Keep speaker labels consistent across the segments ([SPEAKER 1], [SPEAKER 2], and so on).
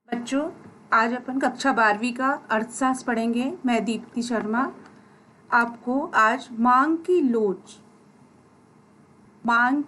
[SPEAKER 1] बच्चों, आज अपन कक्षा 12वीं का अर्थशास्त्र पढ़ेंगे। मैं दीप्ति शर्मा आपको आज मांग की लोच मांग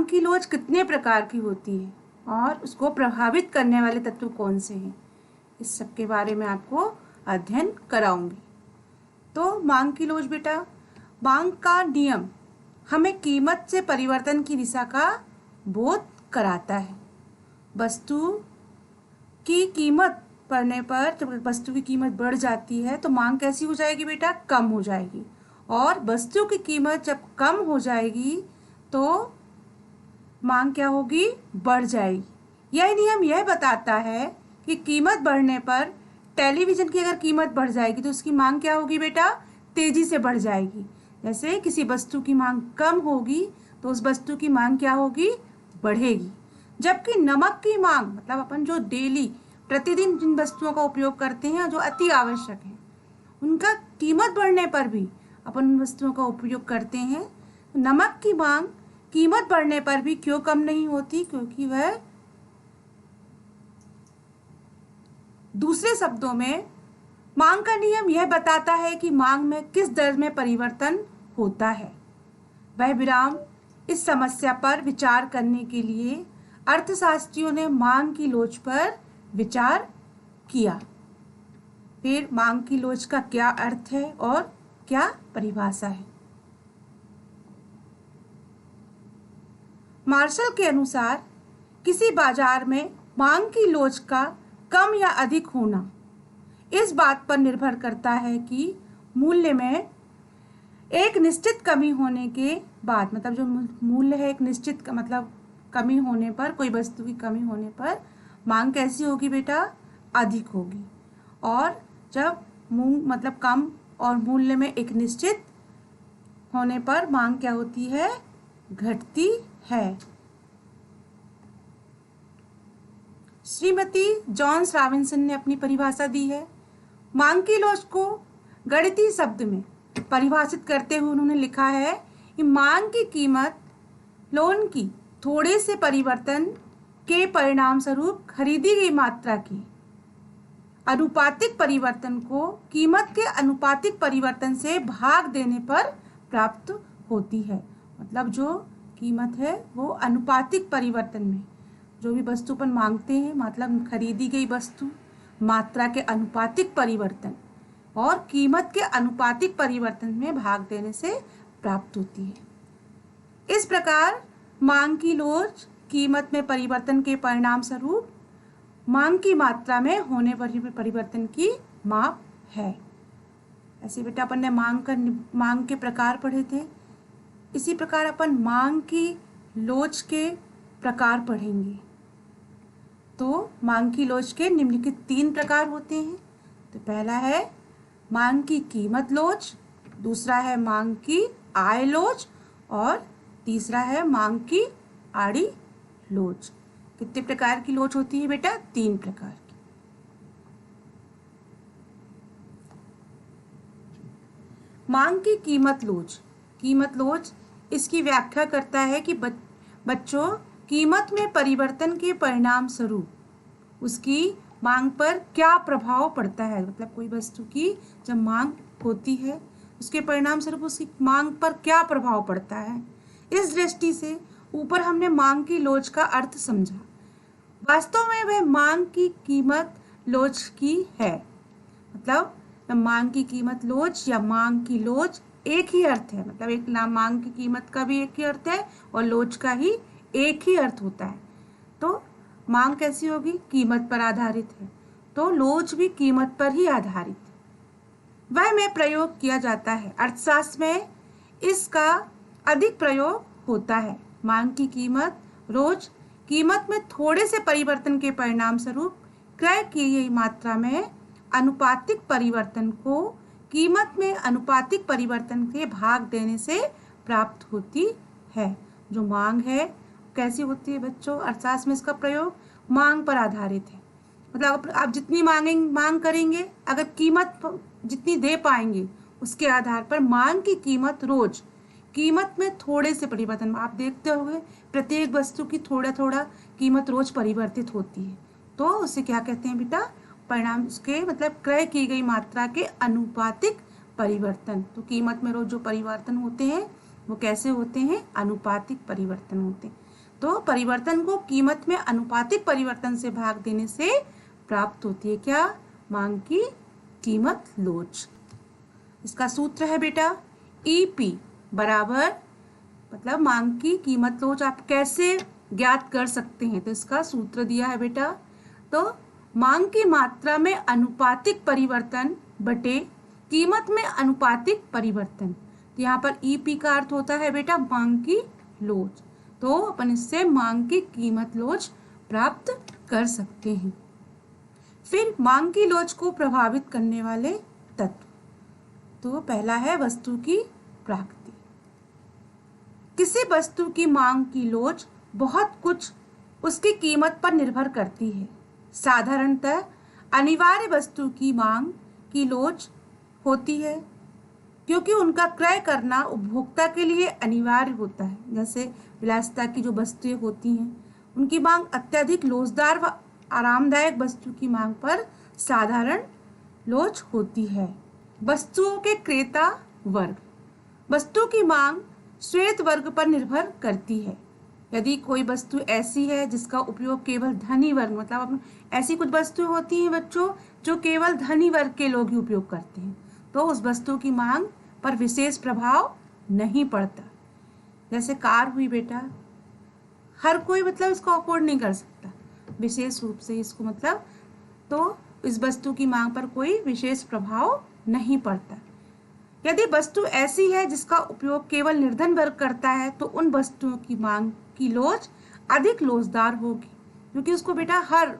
[SPEAKER 1] की लोच कितने प्रकार की होती है और उसको प्रभावित करने वाले तत्व कौन से हैं, इस सब के बारे में आपको अध्ययन कराऊंगी। तो मांग की लोच बेटा, मांग का नियम हमें कीमत से परिवर्तन की दिशा का बोध कराता है। वस्तु की कीमत बढ़ने पर, जब वस्तु की कीमत बढ़ जाती है तो मांग कैसी हो जाएगी बेटा? कम हो जाएगी। और वस्तु की कीमत जब कम हो जाएगी तो मांग क्या होगी? बढ़ जाएगी। यह नियम यह बताता है कि कीमत बढ़ने पर टेलीविज़न की अगर कीमत बढ़ जाएगी तो उसकी मांग क्या होगी बेटा? तेजी से बढ़ जाएगी। जैसे किसी वस्तु की मांग कम होगी तो उस वस्तु की मांग क्या होगी? बढ़ेगी। जबकि नमक की मांग, मतलब अपन जो डेली प्रतिदिन जिन वस्तुओं का उपयोग करते हैं जो अति आवश्यक है, उनका कीमत बढ़ने पर भी अपन उन वस्तुओं का उपयोग करते हैं। नमक की मांग कीमत बढ़ने पर भी क्यों कम नहीं होती? क्योंकि वह, दूसरे शब्दों में, मांग का नियम यह बताता है कि मांग में किस दर में परिवर्तन होता है। वह विराम इस समस्या पर विचार करने के लिए अर्थशास्त्रियों ने मांग की लोच पर विचार किया। फिर मांग की लोच का क्या अर्थ है और क्या परिभाषा है? मार्शल के अनुसार किसी बाजार में मांग की लोच का कम या अधिक होना इस बात पर निर्भर करता है कि मूल्य में एक निश्चित कमी होने के बाद, मतलब जो मूल्य है एक निश्चित मतलब कमी होने पर, कोई वस्तु की कमी होने पर मांग कैसी होगी बेटा? अधिक होगी। और जब मतलब कम और मूल्य में एक निश्चित होने पर मांग क्या होती है? घटती है। श्रीमती जॉन्स रॉबिन्सन ने अपनी परिभाषा दी है। मांग की लोच को गणितीय शब्द में परिभाषित करते हुए उन्होंने लिखा है कि मांग की कीमत लोन की थोड़े से परिवर्तन के परिणाम स्वरूप खरीदी गई मात्रा की अनुपातिक परिवर्तन को कीमत के अनुपातिक परिवर्तन से भाग देने पर प्राप्त होती है। मतलब जो कीमत है वो अनुपातिक परिवर्तन में, जो भी वस्तु पर मांगते हैं, मतलब खरीदी गई वस्तु मात्रा के अनुपातिक परिवर्तन और कीमत के अनुपातिक परिवर्तन में भाग देने से प्राप्त होती है। इस प्रकार मांग की लोच कीमत में परिवर्तन के परिणाम स्वरूप मांग की मात्रा में होने वाले परिवर्तन की माप है। ऐसे बेटा अपन ने मांग के प्रकार पढ़े थे। इसी प्रकार अपन मांग की लोच के प्रकार पढ़ेंगे। तो मांग की लोच के निम्नलिखित 3 प्रकार होते हैं। तो पहला है मांग की कीमत लोच, दूसरा है मांग की आय लोच और तीसरा है मांग की आड़ी लोच। कितने प्रकार की लोच होती है बेटा? 3 प्रकार की। मांग की कीमत लोच इसकी व्याख्या करता है कि बच्चों, कीमत में परिवर्तन के परिणाम स्वरूप उसकी मांग पर क्या प्रभाव पड़ता है। मतलब कोई वस्तु की जब मांग होती है उसके परिणाम स्वरूप उसकी मांग पर क्या प्रभाव पड़ता है। इस दृष्टि से ऊपर हमने मांग की लोच का अर्थ समझा। वास्तव में वह मांग की कीमत लोच की है। मतलब मांग की कीमत लोच या मांग की लोच एक ही अर्थ है। मतलब एक मांग की कीमत का भी एक ही अर्थ है और लोच का ही एक ही अर्थ होता है। तो मांग कैसी होगी? कीमत पर आधारित है, तो लोच भी कीमत पर ही आधारित है। वह में प्रयोग किया जाता है। अर्थशास्त्र में इसका अधिक प्रयोग होता है। मांग की कीमत रोज कीमत में थोड़े से परिवर्तन के परिणाम स्वरूप क्रय की गई मात्रा में अनुपातिक परिवर्तन को कीमत में अनुपातिक परिवर्तन के भाग देने से प्राप्त होती है। जो मांग है कैसी होती है बच्चों? अर्थशास्त्र में इसका प्रयोग मांग पर आधारित है। मतलब आप जितनी मांग करेंगे, अगर कीमत जितनी दे पाएंगे उसके आधार पर मांग की कीमत रोज कीमत में थोड़े से परिवर्तन, आप देखते होंगे प्रत्येक वस्तु की थोड़ा थोड़ा कीमत रोज परिवर्तित होती है। तो उसे क्या कहते हैं बेटा, परिणाम उसके मतलब क्रय की गई मात्रा के अनुपातिक परिवर्तन। तो कीमत में रोज जो परिवर्तन होते हैं वो कैसे होते हैं, अनुपातिक परिवर्तन होते हैं। तो परिवर्तन को कीमत में अनुपातिक परिवर्तन से भाग देने से प्राप्त होती है क्या, मांग की कीमत लोच। इसका सूत्र है बेटा ईपी बराबर, मतलब मांग की कीमत लोच आप कैसे ज्ञात कर सकते हैं, तो इसका सूत्र दिया है बेटा। तो मांग की मात्रा में अनुपातिक परिवर्तन बटे कीमत में अनुपातिक परिवर्तन। तो यहाँ पर ईपी का अर्थ होता है बेटा मांग की लोच। तो अपन इससे मांग की कीमत लोच प्राप्त कर सकते हैं। फिर मांग की लोच को प्रभावित करने वाले तत्व। तो पहला है वस्तु की प्राकृति। किसी वस्तु की मांग की लोच बहुत कुछ उसकी कीमत पर निर्भर करती है। साधारणतः अनिवार्य वस्तु की मांग की लोच होती है क्योंकि उनका क्रय करना उपभोक्ता के लिए अनिवार्य होता है। जैसे विलासिता की जो वस्तुएं होती हैं उनकी मांग अत्यधिक लोचदार व आरामदायक वस्तु की मांग पर साधारण लोच होती है। वस्तुओं के क्रेता वर्ग। वस्तु की मांग श्वेत वर्ग पर निर्भर करती है। यदि कोई वस्तु ऐसी है जिसका उपयोग केवल धनी वर्ग, मतलब ऐसी कुछ वस्तुएं होती हैं बच्चों जो केवल धनी वर्ग के लोग ही उपयोग करते हैं, तो उस वस्तु की मांग पर विशेष प्रभाव नहीं पड़ता। जैसे कार हुई बेटा, हर कोई मतलब इसको अफोर्ड नहीं कर सकता, विशेष रूप से इसको मतलब, तो इस वस्तु की मांग पर कोई विशेष प्रभाव नहीं पड़ता। यदि वस्तु ऐसी है जिसका उपयोग केवल निर्धन वर्ग करता है तो उन वस्तुओं की मांग की लोच अधिक लोचदार होगी, क्योंकि उसको बेटा हर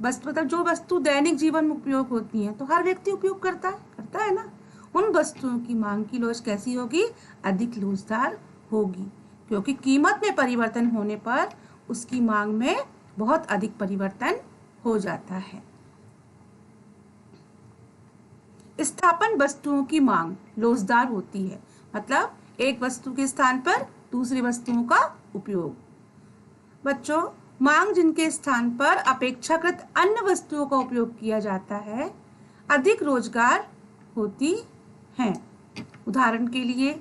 [SPEAKER 1] वस्तु मतलब जो वस्तु दैनिक जीवन में उपयोग होती है तो हर व्यक्ति उपयोग करता है ना। उन वस्तुओं की मांग की लोच कैसी होगी, अधिक लोचदार होगी, क्योंकि कीमत में परिवर्तन होने पर उसकी मांग में बहुत अधिक परिवर्तन हो जाता है। स्थापन वस्तुओं की मांग लोचदार होती है, मतलब एक वस्तु के स्थान पर दूसरी वस्तुओं का उपयोग। बच्चों, मांग जिनके स्थान पर अपेक्षाकृत अन्य वस्तुओं का उपयोग किया जाता है अधिक रोजगार होती हैं। उदाहरण के लिए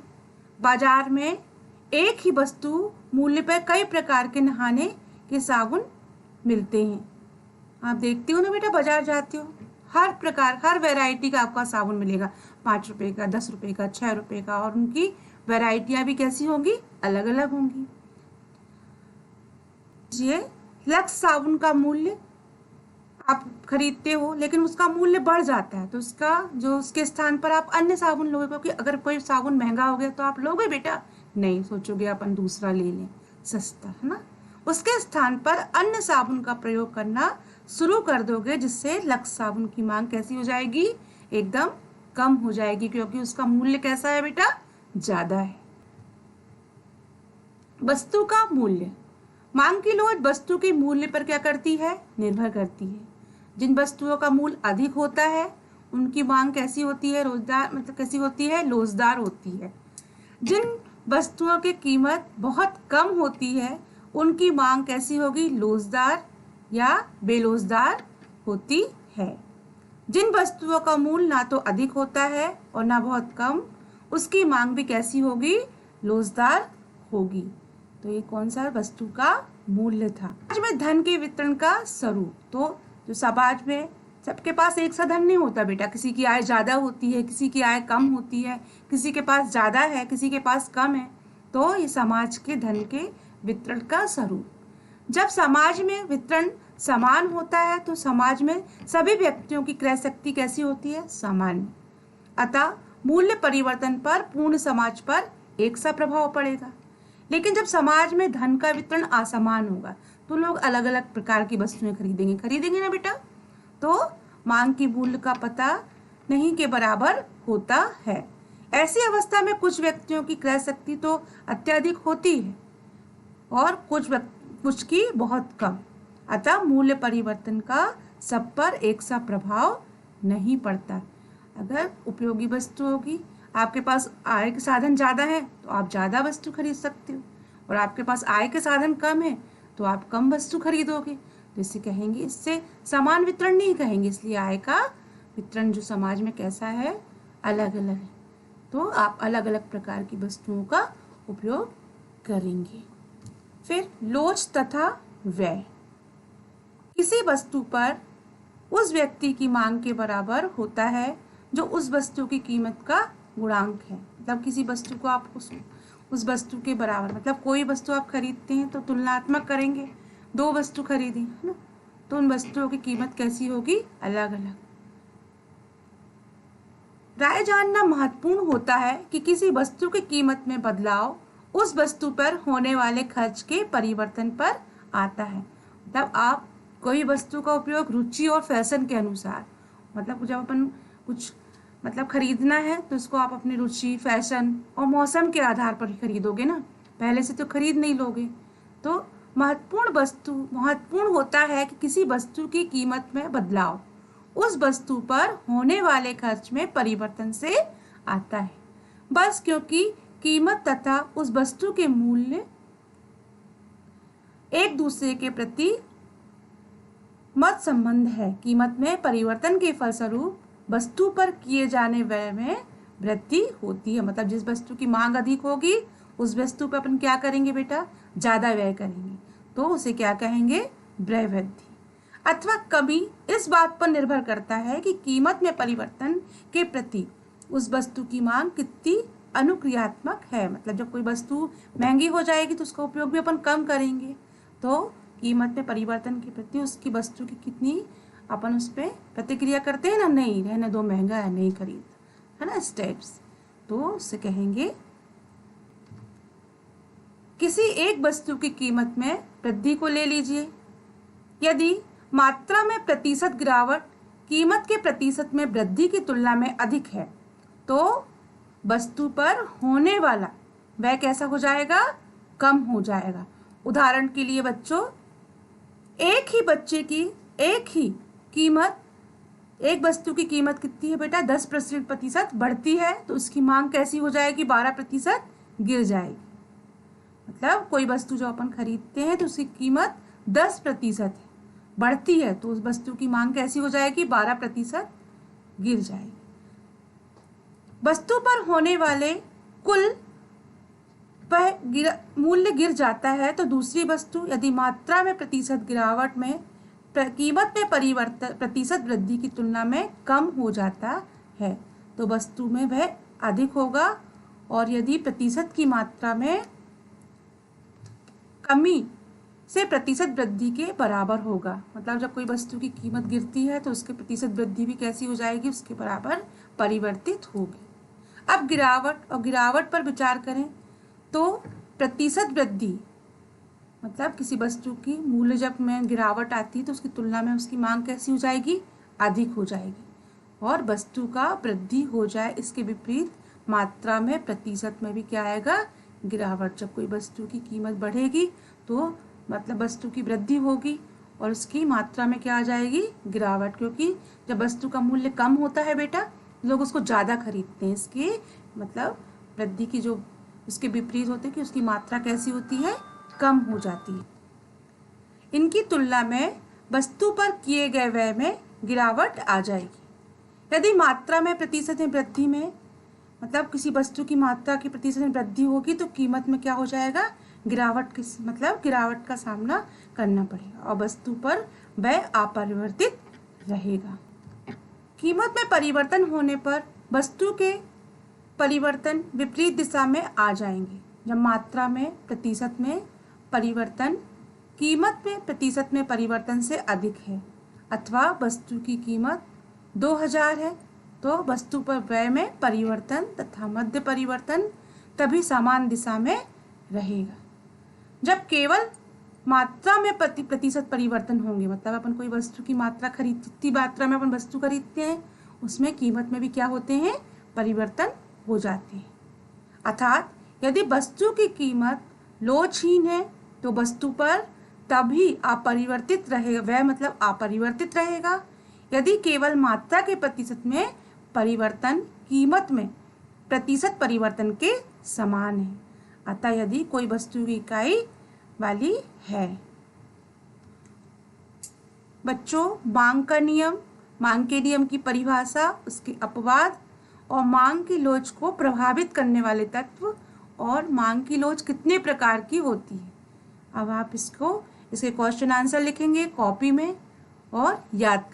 [SPEAKER 1] बाजार में एक ही वस्तु मूल्य पर कई प्रकार के नहाने के साबुन मिलते हैं। आप देखते हो ना बेटा, बाजार जाते हो, हर प्रकार हर वैरायटी का आपका साबुन मिलेगा, 5 रुपए का, 10 रुपए का, 6 रुपए का, और उनकी वैरायटियां भी कैसी होंगी, अलग अलग होंगी। ये लक्स साबुन का मूल्य आप खरीदते हो लेकिन उसका मूल्य बढ़ जाता है, तो उसका जो उसके स्थान पर आप अन्य साबुन लोगे, क्योंकि अगर कोई साबुन महंगा हो गया तो आप लोगे बेटा नहीं, सोचोगे अपन दूसरा ले लें सस्ता, है ना। उसके स्थान पर अन्य साबुन का प्रयोग करना शुरू कर दोगे, जिससे लक्स साबुन की मांग कैसी हो जाएगी, एकदम कम हो जाएगी, क्योंकि उसका मूल्य कैसा है बेटा, ज्यादा है। वस्तु का मूल्य। मांग की लोच वस्तु के मूल्य पर क्या करती है, निर्भर करती है। जिन वस्तुओं का मूल्य अधिक होता है उनकी मांग कैसी होती है, रोजदार मतलब कैसी होती है, लोचदार होती है। जिन वस्तुओं की कीमत बहुत कम होती है उनकी मांग कैसी होगी, लोचदार या बेलोचदार होती है। जिन वस्तुओं का मूल्य ना तो अधिक होता है और ना बहुत कम, उसकी मांग भी कैसी होगी, लोचदार होगी। तो ये कौन सा वस्तु का मूल्य था। समाज में धन के वितरण का स्वरूप। तो जो समाज में सबके पास एक सा धन नहीं होता बेटा, किसी की आय ज्यादा होती है, किसी की आय कम होती है, किसी के पास ज्यादा है, किसी के पास कम है। तो ये समाज के धन के वितरण का स्वरूप। जब समाज में वितरण समान होता है तो समाज में सभी व्यक्तियों की क्रय शक्ति कैसी होती है, सामान्य। अतः मूल्य परिवर्तन पर पूर्ण समाज पर एक सा प्रभाव पड़ेगा। लेकिन जब समाज में धन का वितरण असमान होगा तो लोग अलग अलग प्रकार की वस्तुएं खरीदेंगे ना बेटा। तो मांग की मूल्य का पता नहीं के बराबर होता है। ऐसी अवस्था में कुछ व्यक्तियों की क्रय शक्ति तो अत्यधिक होती है और कुछ की बहुत कम। अतः मूल्य परिवर्तन का सब पर एक सा प्रभाव नहीं पड़ता। अगर उपयोगी वस्तु होगी, आपके पास आय के साधन ज्यादा है तो आप ज्यादा वस्तु खरीद सकते हो, और आपके पास आय के साधन कम है तो आप कम वस्तु खरीदोगे। तो इसे कहेंगे, इससे समान वितरण नहीं कहेंगे, इसलिए आय का वितरण जो समाज में कैसा है, अलग अलग है। तो आप अलग अलग प्रकार की वस्तुओं का उपयोग करेंगे। फिर लोच तथा व्यय। किसी वस्तु पर उस व्यक्ति की मांग के बराबर होता है जो उस वस्तु की कीमत का गुणांक है। मतलब किसी वस्तु को आप उस वस्तु के बराबर, मतलब कोई वस्तु आप खरीदते हैं तो तुलनात्मक करेंगे, दो वस्तु खरीदी है ना, तो उन वस्तुओं की कीमत कैसी होगी, अलग अलग। राय जानना महत्वपूर्ण होता है कि किसी वस्तु की कीमत में बदलाव उस वस्तु पर होने वाले खर्च के परिवर्तन पर आता है। मतलब आप कोई वस्तु का उपयोग रुचि और फैशन के अनुसार, मतलब जब अपन कुछ मतलब खरीदना है तो उसको आप अपनी रुचि, फैशन और मौसम के आधार पर ही खरीदोगे ना, पहले से तो खरीद नहीं लोगे। तो महत्वपूर्ण होता है कि किसी वस्तु की कीमत में बदलाव उस वस्तु पर होने वाले खर्च में परिवर्तन से आता है। बस क्योंकि कीमत तथा उस वस्तु के मूल्य एक दूसरे के प्रति मत संबंध है, कीमत में परिवर्तन के फलस्वरूप वस्तु पर किए जाने व्यय में वृद्धि होती है। मतलब जिस वस्तु की मांग अधिक होगी उस वस्तु पर अपन क्या करेंगे बेटा, ज्यादा व्यय करेंगे, तो उसे क्या कहेंगे, व्यय वृद्धि अथवा कमी। इस बात पर निर्भर करता है कि कीमत में परिवर्तन के प्रति उस वस्तु की मांग कितनी अनुक्रियात्मक है। मतलब जब कोई वस्तु महंगी हो जाएगी तो उसका उपयोग भी अपन कम करेंगे, तो कीमत में परिवर्तन के प्रति उसकी वस्तु की कितनी अपन उस पर प्रतिक्रिया करते हैं ना, नहीं रहने दो, महंगा है, नहीं खरीद, है ना, स्टेप्स। तो उससे कहेंगे किसी एक वस्तु की कीमत में वृद्धि को ले लीजिए। यदि मात्रा में प्रतिशत गिरावट कीमत के प्रतिशत में वृद्धि की तुलना में अधिक है तो वस्तु पर होने वाला वह कैसा हो जाएगा, कम हो जाएगा। उदाहरण के लिए बच्चों, एक ही बच्चे की एक ही कीमत, एक वस्तु की कीमत कितनी है बेटा, 10% बढ़ती है तो उसकी मांग कैसी हो जाएगी, 12% गिर जाएगी। मतलब कोई वस्तु जो अपन खरीदते हैं तो उसकी कीमत 10% है, बढ़ती है तो उस वस्तु की मांग कैसी हो जाएगी, 12% गिर जाएगी। वस्तु पर होने वाले कुल मूल्य गिर जाता है तो दूसरी वस्तु यदि मात्रा में प्रतिशत गिरावट में कीमत में परिवर्तन प्रतिशत वृद्धि की तुलना में कम हो जाता है तो वस्तु में वह अधिक होगा, और यदि प्रतिशत की मात्रा में कमी से प्रतिशत वृद्धि के बराबर होगा। मतलब जब कोई वस्तु की कीमत गिरती है तो उसके प्रतिशत वृद्धि भी कैसी हो जाएगी, उसके बराबर परिवर्तित होगी। अब गिरावट पर विचार करें तो प्रतिशत वृद्धि मतलब किसी वस्तु की मूल्य जब में गिरावट आती है तो उसकी तुलना में उसकी मांग कैसी हो जाएगी, अधिक हो जाएगी। और वस्तु का वृद्धि हो जाए, इसके विपरीत मात्रा में प्रतिशत में भी क्या आएगा, गिरावट। जब कोई वस्तु की कीमत बढ़ेगी तो मतलब वस्तु की वृद्धि होगी और उसकी मात्रा में क्या आ जाएगी, गिरावट। क्योंकि जब वस्तु का मूल्य कम होता है बेटा, लोग उसको ज़्यादा खरीदते हैं, इसकी मतलब वृद्धि की जो उसके विपरीत होते हैं कि उसकी मात्रा कैसी होती है, कम हो जाती है। इनकी तुलना में वस्तु पर किए गए व्यय में गिरावट आ जाएगी। यदि मात्रा में प्रतिशत में वृद्धि में मतलब किसी वस्तु की मात्रा की प्रतिशत में वृद्धि होगी तो कीमत में क्या हो जाएगा, गिरावट का सामना करना पड़ेगा और वस्तु पर व्यय अपरिवर्तित रहेगा। कीमत में परिवर्तन होने पर वस्तु के परिवर्तन विपरीत दिशा में आ जाएंगे। जब मात्रा में प्रतिशत में परिवर्तन कीमत में प्रतिशत में परिवर्तन से अधिक है अथवा वस्तु की कीमत 2000 है तो वस्तु पर व्यय में परिवर्तन तथा मध्य परिवर्तन तभी समान दिशा में रहेगा। जब केवल मात्रा में प्रतिशत परिवर्तन होंगे, मतलब अपन कोई वस्तु की मात्रा जितनी मात्रा में अपन वस्तु खरीदते हैं उसमें कीमत में भी क्या होते हैं, परिवर्तन हो जाते हैं। अर्थात यदि वस्तु की कीमत लोचहीन है तो वस्तु पर तभी अपरिवर्तित रहेगा, वह मतलब अपरिवर्तित रहेगा। यदि केवल मात्रा के प्रतिशत में परिवर्तन कीमत में प्रतिशत परिवर्तन के समान है। अतः यदि कोई वस्तु की इकाई वाली है बच्चों, मांग का नियम, मांग के नियम की परिभाषा, उसके अपवाद और मांग की लोच को प्रभावित करने वाले तत्व और मांग की लोच कितने प्रकार की होती है। अब आप इसके क्वेश्चन आंसर लिखेंगे कॉपी में और याद